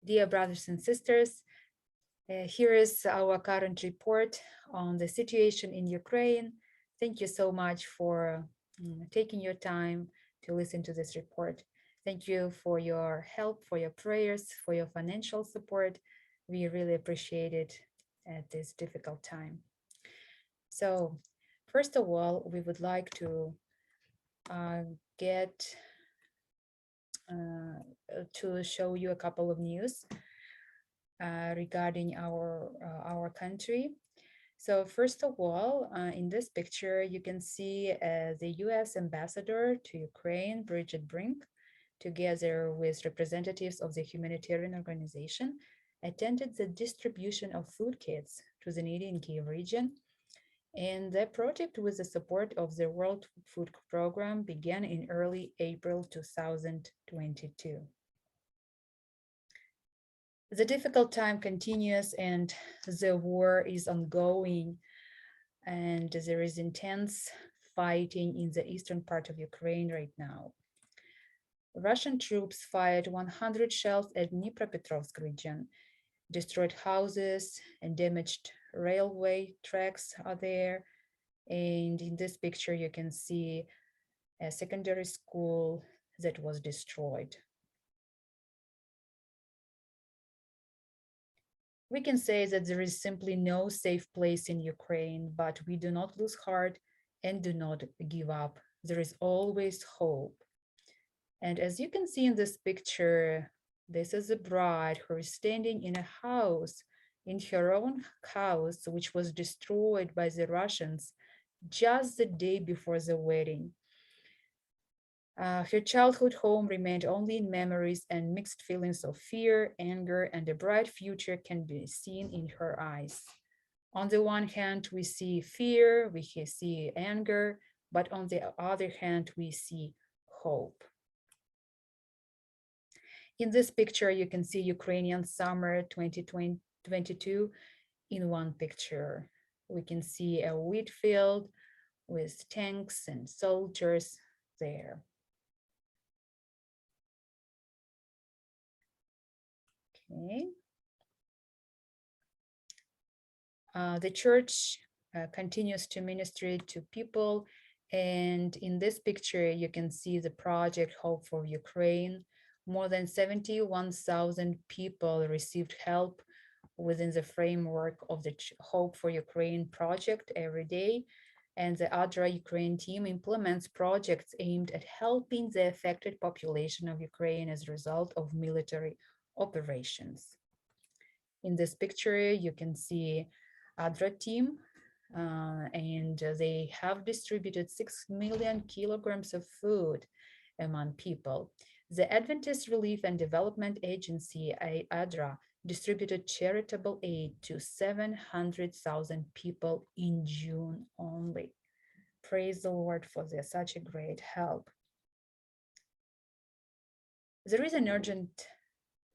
Dear brothers and sisters, here is our current report on the situation in Ukraine. Thank you so much for taking your time to listen to this report. Thank you for your help, for your prayers, for your financial support. We really appreciate it at this difficult time. So, first of all, we would like to uh, get to show you a couple of news regarding our country. So first of all, in this picture, you can see the U.S. ambassador to Ukraine, Bridget Brink, together with representatives of the humanitarian organization, attended the distribution of food kits to the needy in Kiev region. And the project, with the support of the World Food Program, began in early April 2022. The difficult time continues and the war is ongoing, and there is intense fighting in the eastern part of Ukraine right now. Russian troops fired 100 shells at Dnipropetrovsk region, destroyed houses and damaged railway tracks are there. And in this picture, you can see a secondary school that was destroyed. We can say that there is simply no safe place in Ukraine, but we do not lose heart and do not give up. There is always hope. And as you can see in this picture, this is a bride who is standing in a house, in her own house, which was destroyed by the Russians just the day before the wedding. Her childhood home remained only in memories, and mixed feelings of fear, anger, and a bright future can be seen in her eyes. On the one hand, we see fear, we see anger, but on the other hand, we see hope. In this picture, you can see Ukrainian summer 2022 in one picture. We can see a wheat field with tanks and soldiers there. Okay. The church continues to minister to people. And in this picture, you can see the project Hope for Ukraine. More than 71,000 people received help within the framework of the Hope for Ukraine project every day. And the ADRA Ukraine team implements projects aimed at helping the affected population of Ukraine as a result of military operations. In this picture, you can see ADRA team, and they have distributed 6 million kilograms of food among people. The Adventist Relief and Development Agency, ADRA, distributed charitable aid to 700,000 people in June only. Praise the Lord for this, such a great help. There is an urgent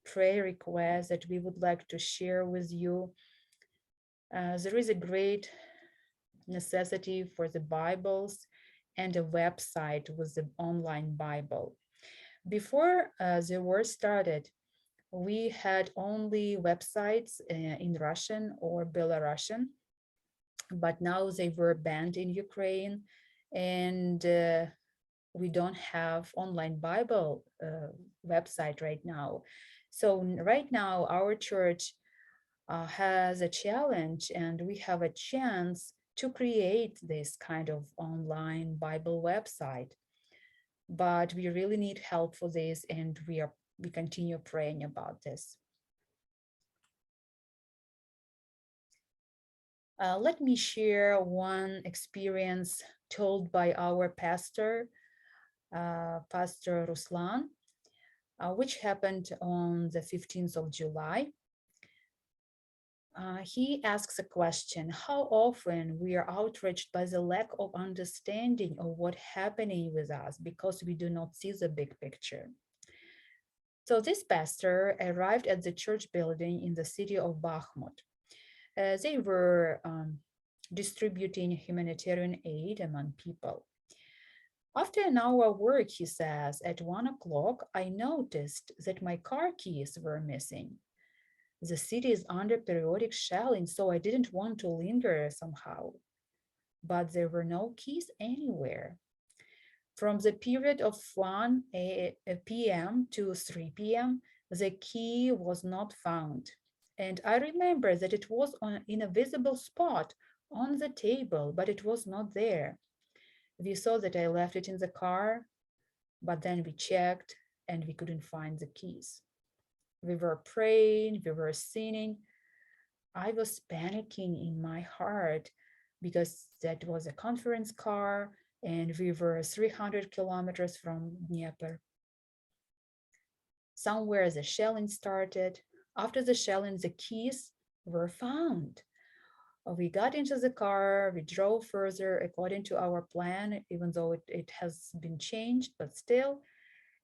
prayer request that we would like to share with you. There is a great necessity for the Bibles and a website with the online Bible. Before the war started, we had only websites in Russian or Belarusian, but now they were banned in Ukraine, and we don't have online Bible website right now. So right now, our church has a challenge, and we have a chance to create this kind of online Bible website. But we really need help for this, and we continue praying about this. Let me share one experience told by our pastor, Pastor Ruslan, which happened on the 15th of July. He asks a question: how often we are outraged by the lack of understanding of what's happening with us because we do not see the big picture. So this pastor arrived at the church building in the city of Bakhmut. They were distributing humanitarian aid among people. After an hour work, he says, at 1 o'clock, I noticed that my car keys were missing. The city is under periodic shelling, so I didn't want to linger somehow. But there were no keys anywhere. From the period of 1 p.m. to 3 p.m., the key was not found. And I remember that it was in a visible spot on the table, but it was not there. We saw that I left it in the car, but then we checked and we couldn't find the keys. We were praying, we were sinning. I was panicking in my heart because that was a conference car and we were 300 kilometers from Dnieper. Somewhere the shelling started. After the shelling, the keys were found. We got into the car, we drove further according to our plan, even though it has been changed, but still.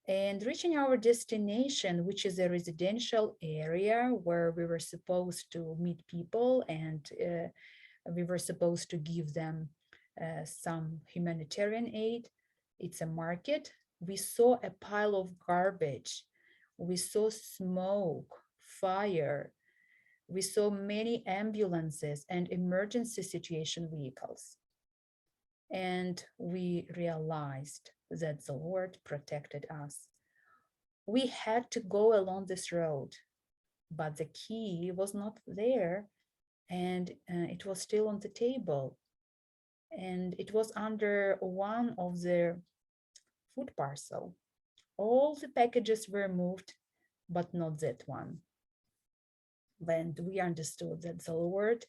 And reaching our destination, which is a residential area where we were supposed to meet people and we were supposed to give them some humanitarian aid. It's a market. We saw a pile of garbage. We saw smoke, fire. We saw many ambulances and emergency situation vehicles. And we realized that the Lord protected us. We had to go along this road, but the key was not there and it was still on the table. And it was under one of the food parcel. All the packages were moved, but not that one. And we understood that the Lord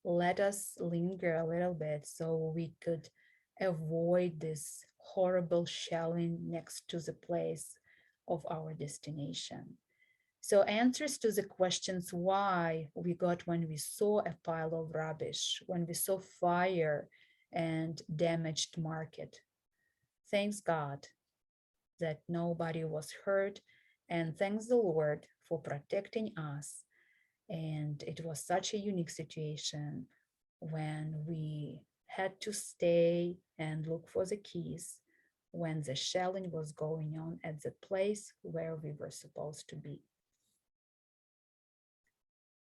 let us linger a little bit so we could avoid this horrible shelling next to the place of our destination. So answers to the questions why we got when we saw a pile of rubbish, when we saw fire and damaged market. Thanks God that nobody was hurt, and thanks the Lord for protecting us. And it was such a unique situation when we had to stay and look for the keys when the shelling was going on at the place where we were supposed to be.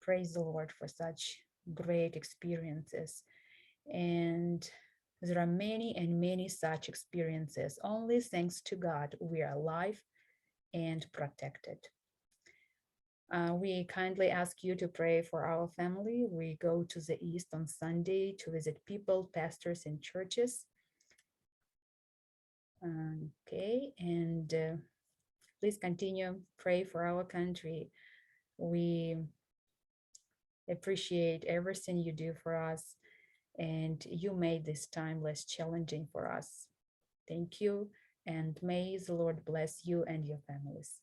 Praise the Lord for such great experiences. And there are many and many such experiences. Only thanks to God, we are alive and protected. We kindly ask you to pray for our family. We go to the East on Sunday to visit people, pastors, and churches. Okay, and please continue, pray for our country. We appreciate everything you do for us, and you made this time less challenging for us. Thank you, and may the Lord bless you and your families.